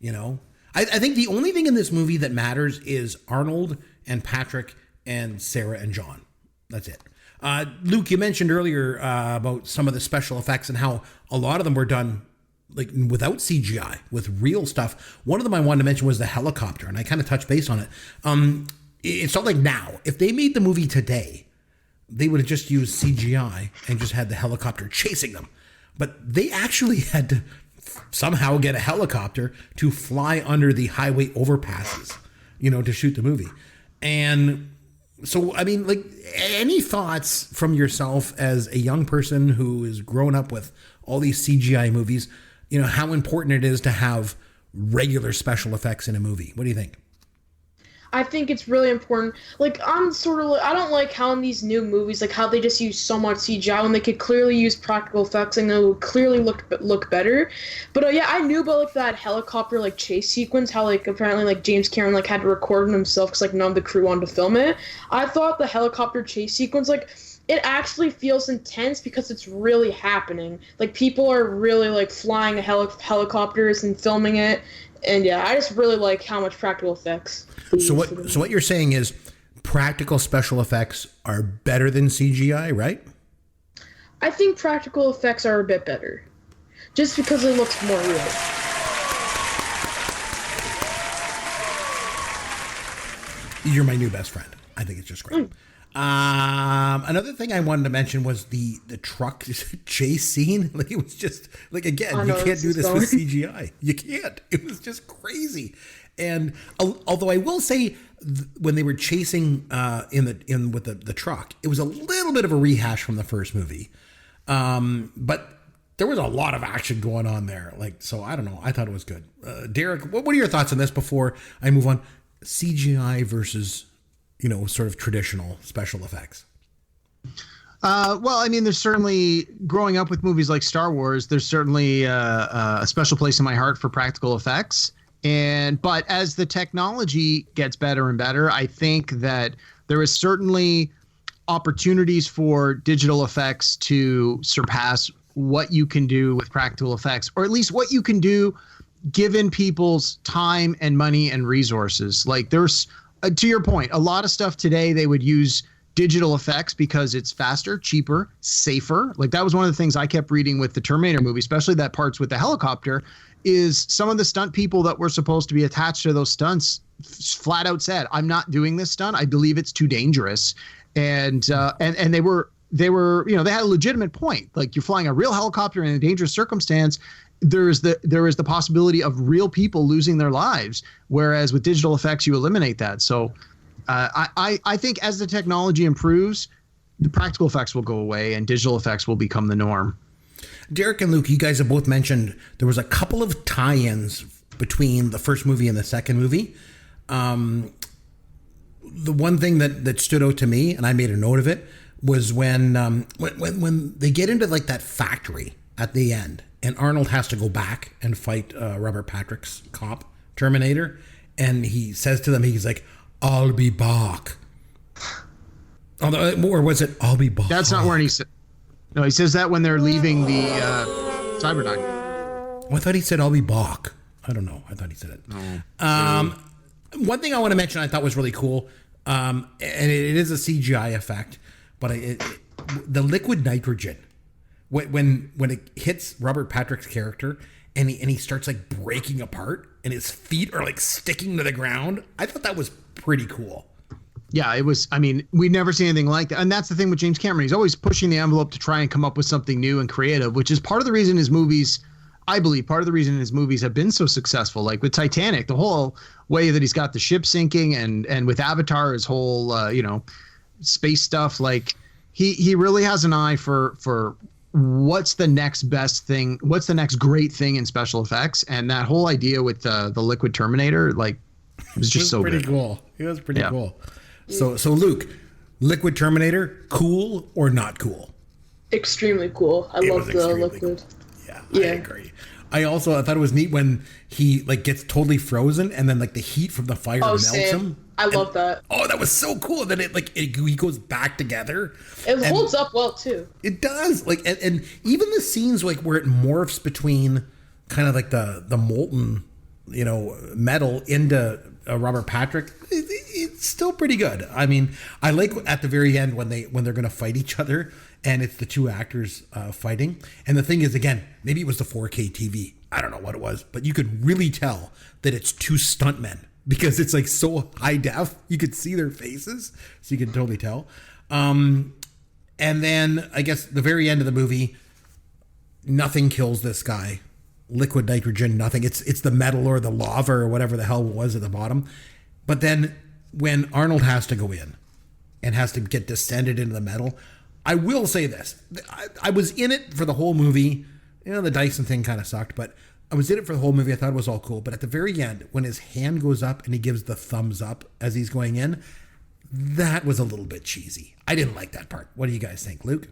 You know, I think the only thing in this movie that matters is Arnold and Patrick and Sarah and John. That's it. Luke, you mentioned earlier about some of the special effects and how a lot of them were done like without CGI, with real stuff. One of them I wanted to mention was the helicopter, and I kind of touched base on it. It's not like now. If they made the movie today, they would have just used CGI and just had the helicopter chasing them. But they actually had to somehow get a helicopter to fly under the highway overpasses, to shoot the movie. And so, I mean, like, any thoughts from yourself as a young person who is grown up with all these CGI movies, how important it is to have regular special effects in a movie? What do you think? I think it's really important. Like, I don't like how in these new movies, like how they just use so much CGI when they could clearly use practical effects and it would clearly look better. But yeah, I knew about like that helicopter like chase sequence, how like apparently like James Cameron like had to record it himself because like none of the crew wanted to film it. I thought the helicopter chase sequence, like, it actually feels intense because it's really happening. Like, people are really like flying helicopters and filming it. And yeah, I just really like how much practical effects. So what you're saying is practical special effects are better than CGI, right? I think practical effects are a bit better, just because it looks more real. You're my new best friend. I think it's just great. Another thing I wanted to mention was the truck chase scene. Like, it was just like, again, you can't do this with CGI. You can't. It was just crazy. And although I will say, when they were chasing with the truck, it was a little bit of a rehash from the first movie. But there was a lot of action going on there. Like, so I don't know. I thought it was good. Derek, what are your thoughts on this before I move on? CGI versus, sort of traditional special effects. Well, I mean, there's certainly, growing up with movies like Star Wars, there's certainly a special place in my heart for practical effects. But as the technology gets better and better, I think that there is certainly opportunities for digital effects to surpass what you can do with practical effects, or at least what you can do given people's time and money and resources. Like, there's, to your point, a lot of stuff today they would use digital effects because it's faster, cheaper, safer. Like, that was one of the things I kept reading with the Terminator movie, especially that parts with the helicopter, is some of the stunt people that were supposed to be attached to those stunts flat out said, "I'm not doing this stunt. I believe it's too dangerous." And they were, they had a legitimate point. Like, you're flying a real helicopter in a dangerous circumstance. There is the possibility of real people losing their lives, whereas with digital effects you eliminate that. So I think as the technology improves, the practical effects will go away and digital effects will become the norm. Derek and Luke, you guys have both mentioned there was a couple of tie-ins between the first movie and the second movie. The one thing that stood out to me, and I made a note of it, was when they get into like that factory at the end, and Arnold has to go back and fight Robert Patrick's cop, Terminator, and he says to them, he's like, "I'll be back." Or was it, "I'll be back"? That's not where he said. No, he says that when they're leaving the Cyberdyne. Oh, I thought he said, "I'll be back." I don't know. I thought he said it. Oh, one thing I want to mention I thought was really cool, and it is a CGI effect, but the liquid nitrogen, when it hits Robert Patrick's character and he starts like breaking apart and his feet are like sticking to the ground, I thought that was pretty cool. Yeah, it was. I mean, we'd never seen anything like that. And that's the thing with James Cameron. He's always pushing the envelope to try and come up with something new and creative, which is part of the reason his movies, I believe, part of the reason his movies have been so successful. Like with Titanic, the whole way that he's got the ship sinking, and with Avatar, his whole, space stuff. Like he really has an eye for what's the next best thing, what's the next great thing in special effects. And that whole idea with the liquid Terminator, like, it was just so pretty good. Cool. It was pretty cool. So Luke, liquid Terminator, cool or not cool? Extremely cool. I love the liquid. Cool. Yeah, I agree. I thought it was neat when he like gets totally frozen and then like the heat from the fire melts him. I love that. Oh, that was so cool. Then he goes back together. It holds up well too. It does. Like and even the scenes like where it morphs between kind of like the molten, metal into Robert Patrick. It's still pretty good. I mean, I like at the very end when they're going to fight each other, and it's the two actors fighting. And the thing is, again, maybe it was the 4K TV. I don't know what it was, but you could really tell that it's two stuntmen because it's like so high def. You could see their faces, so you can totally tell. And then I guess the very end of the movie, nothing kills this guy. Liquid nitrogen, nothing. It's the metal or the lava or whatever the hell it was at the bottom. But then when Arnold has to go in and has to get descended into the metal, I will say this. I was in it for the whole movie. You know, the Dyson thing kind of sucked, but I was in it for the whole movie. I thought it was all cool. But at the very end, when his hand goes up and he gives the thumbs up as he's going in, that was a little bit cheesy. I didn't like that part. What do you guys think, Luke?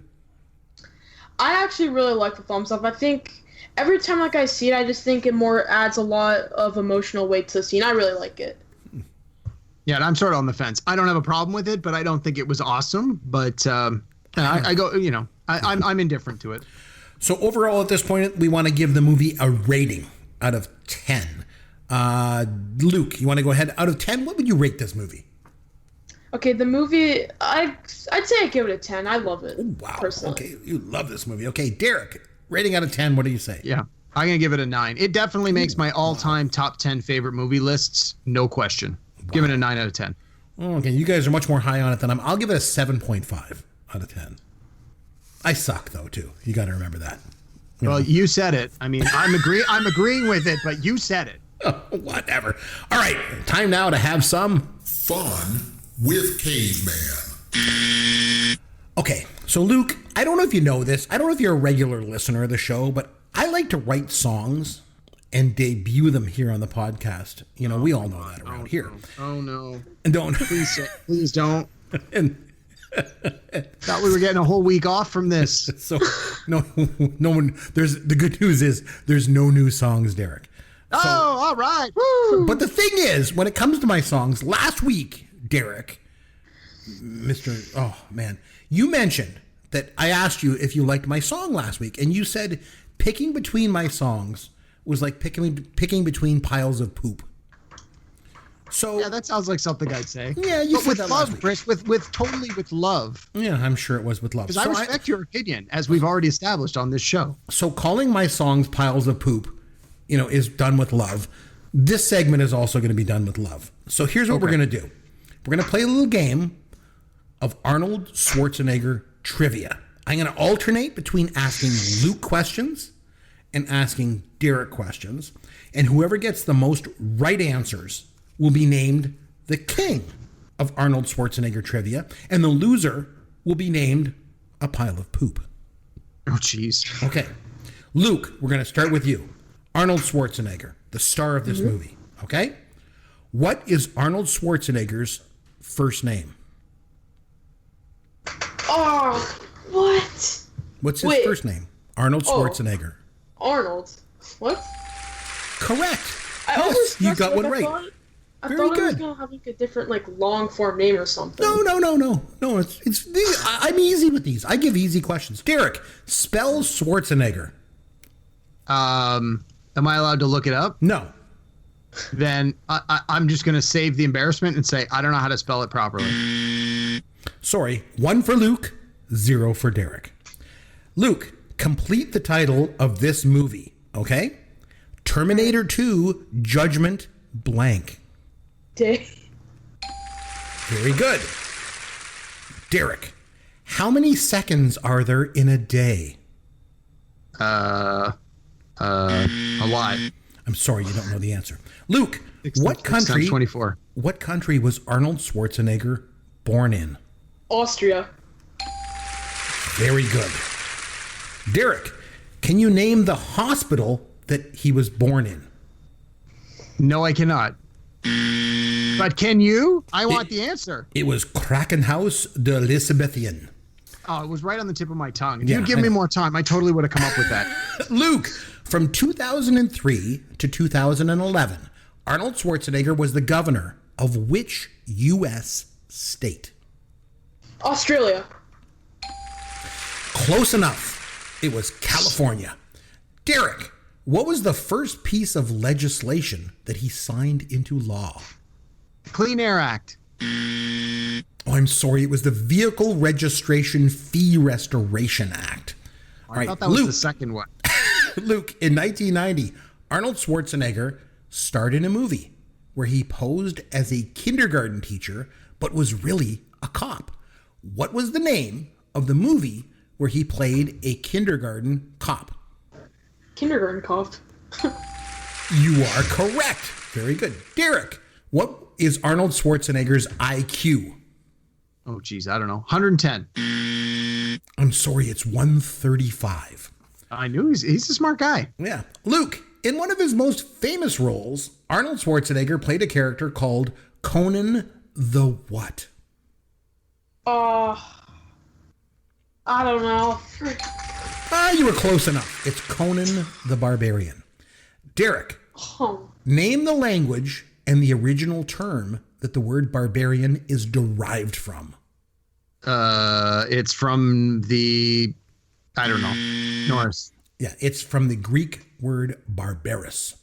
I actually really like the thumbs up. I think every time like I see it, I just think it more adds a lot of emotional weight to the scene. I really like it. Yeah, and I'm sort of on the fence. I don't have a problem with it, but I don't think it was awesome. But I go, I'm indifferent to it. So overall, at this point, we want to give the movie a rating out of 10. Luke, you want to go ahead? Out of 10, what would you rate this movie? Okay, the movie, I'd say I give it a 10. I love it. Oh, wow. Personally. Okay, you love this movie. Okay, Derek, rating out of 10, what do you say? Yeah, I'm going to give it a 9. It definitely makes my all-time top 10 favorite movie lists, no question. Wow. Give it a 9 out of 10. Okay, you guys are much more high on it than I'm. I'll give it a 7.5 out of 10. I suck, though, too. You got to remember that. Well, you said it. I mean, I'm agreeing with it, but you said it. Oh, whatever. All right, time now to have some fun with Caveman. Okay, so Luke, I don't know if you know this. I don't know if you're a regular listener of the show, but I like to write songs and debut them here on the podcast. You know, we all know that around here. Oh, no. And don't. Please don't. And thought we were getting a whole week off from this. So no one. The good news is there's no new songs, Derek. So, all right. Woo. But the thing is, when it comes to my songs, last week, Derek, oh man, you mentioned that I asked you if you liked my song last week, and you said picking between my songs was like picking between piles of poop. So yeah, that sounds like something I'd say. Yeah, you but said with that love, last week. Chris, with love. Yeah, I'm sure it was with love. Because I respect your opinion, as we've already established on this show. So calling my songs piles of poop, is done with love. This segment is also going to be done with love. So here's what we're going to do. We're going to play a little game of Arnold Schwarzenegger trivia. I'm going to alternate between asking Luke questions and asking Derek questions. And whoever gets the most right answers will be named the king of Arnold Schwarzenegger trivia, and the loser will be named a pile of poop. Oh, jeez. Okay. Luke, we're going to start with you. Arnold Schwarzenegger, the star of this movie. Okay? What is Arnold Schwarzenegger's first name? Oh, what? What's his first name? Arnold Schwarzenegger. Arnold. What? Correct. Yes, you got one right. I thought it was gonna have like a different long form name or something. No. It's I'm easy with these. I give easy questions. Derek, spell Schwarzenegger. Am I allowed to look it up? No. Then I'm just gonna save the embarrassment and say I don't know how to spell it properly. Sorry, 1 for Luke, 0 for Derek. Luke, complete the title of this movie. Okay. Terminator 2, Judgment blank. Day. Very good. Derek, how many seconds are there in a day? A lot. I'm sorry, you don't know the answer. Luke, what country? 24. What country was Arnold Schwarzenegger born in? Austria. Very good. Derek, can you name the hospital that he was born in? No, I cannot. But can you? I want the answer. It was Krankenhaus de Elizabethan. Oh, it was right on the tip of my tongue. If you'd give me more time, I totally would have come up with that. Luke, from 2003 to 2011, Arnold Schwarzenegger was the governor of which U.S. state? Australia. Close enough. It was California. Derek, what was the first piece of legislation that he signed into law? Clean Air Act. Oh, I'm sorry. It was the Vehicle Registration Fee Restoration Act. All I right, thought that was Luke. the second one. Luke, in 1990, Arnold Schwarzenegger starred in a movie where he posed as a kindergarten teacher but was really a cop. What was the name of the movie where he played a kindergarten cop? Kindergarten cop. You are correct. Very good. Derek, what is Arnold Schwarzenegger's IQ? Oh, geez, I don't know. 110. I'm sorry, it's 135. I knew he's a smart guy. Yeah. Luke, in one of his most famous roles, Arnold Schwarzenegger played a character called Conan the what? I don't know. You were close enough. It's Conan the Barbarian. Derek, Oh. name the language and the original term that the word barbarian is derived from. It's from the, I don't know, Norse. Yeah, it's from the Greek word barbarous.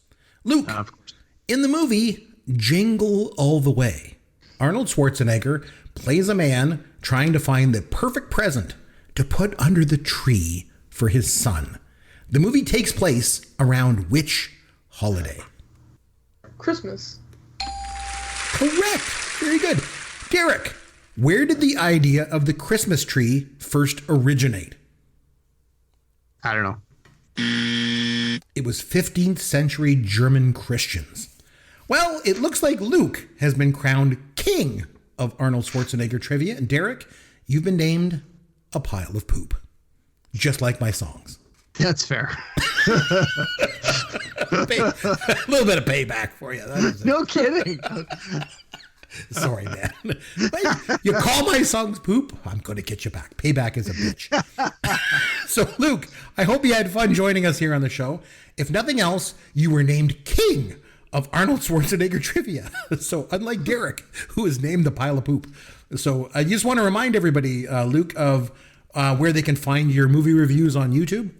Luke, Of course. in the movie Jingle All the Way, Arnold Schwarzenegger plays a man trying to find the perfect present to put under the tree for his son. The movie takes place around which holiday? Christmas. Correct. Very good. Derek, where did the idea of the Christmas tree first originate? I don't know. It was 15th century German Christians. Well, it looks like Luke has been crowned king of Arnold Schwarzenegger trivia. And Derek, you've been named a pile of poop. Just like my songs. That's fair. A little bit of payback for you. That is it. No kidding. Sorry, man. You call my songs poop, I'm going to get you back. Payback is a bitch. So, Luke, I hope you had fun joining us here on the show. If nothing else, you were named king of Arnold Schwarzenegger trivia. So, unlike Derek, who is named the pile of poop. So, I just want to remind everybody, Luke, of where they can find your movie reviews on YouTube.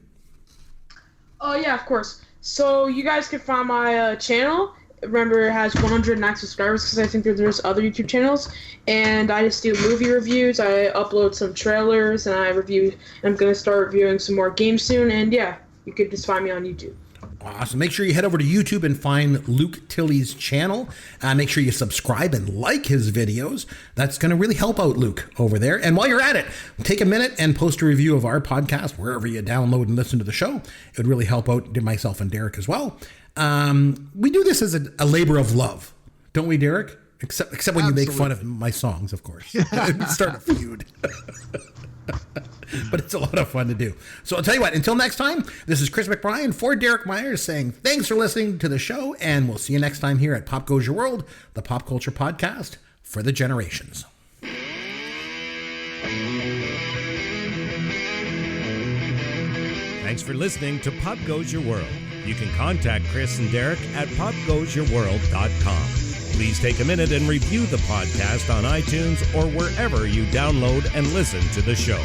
Oh, yeah, of course. So you guys can find my channel. Remember, it has 109 subscribers because I think that there's other YouTube channels. And I just do movie reviews. I upload some trailers, and I'm going to start reviewing some more games soon. And yeah, you could just find me on YouTube. Awesome. Make sure you head over to YouTube and find Luke Tilley's channel. Make sure you subscribe and like his videos. That's going to really help out Luke over there. And while you're at it, take a minute and post a review of our podcast wherever you download and listen to the show. It would really help out myself and Derek as well. We do this as a labor of love, don't we, Derek? Except when Absolutely. you make fun of my songs, of course. We start a feud. But it's a lot of fun to do. So I'll tell you what, until next time, this is Chris McBrien for Derek Myers saying thanks for listening to the show, and we'll see you next time here at Pop Goes Your World, the pop culture podcast for the generations. Thanks for listening to Pop Goes Your World. You can contact Chris and Derek at popgoesyourworld.com. Please take a minute and review the podcast on iTunes or wherever you download and listen to the show.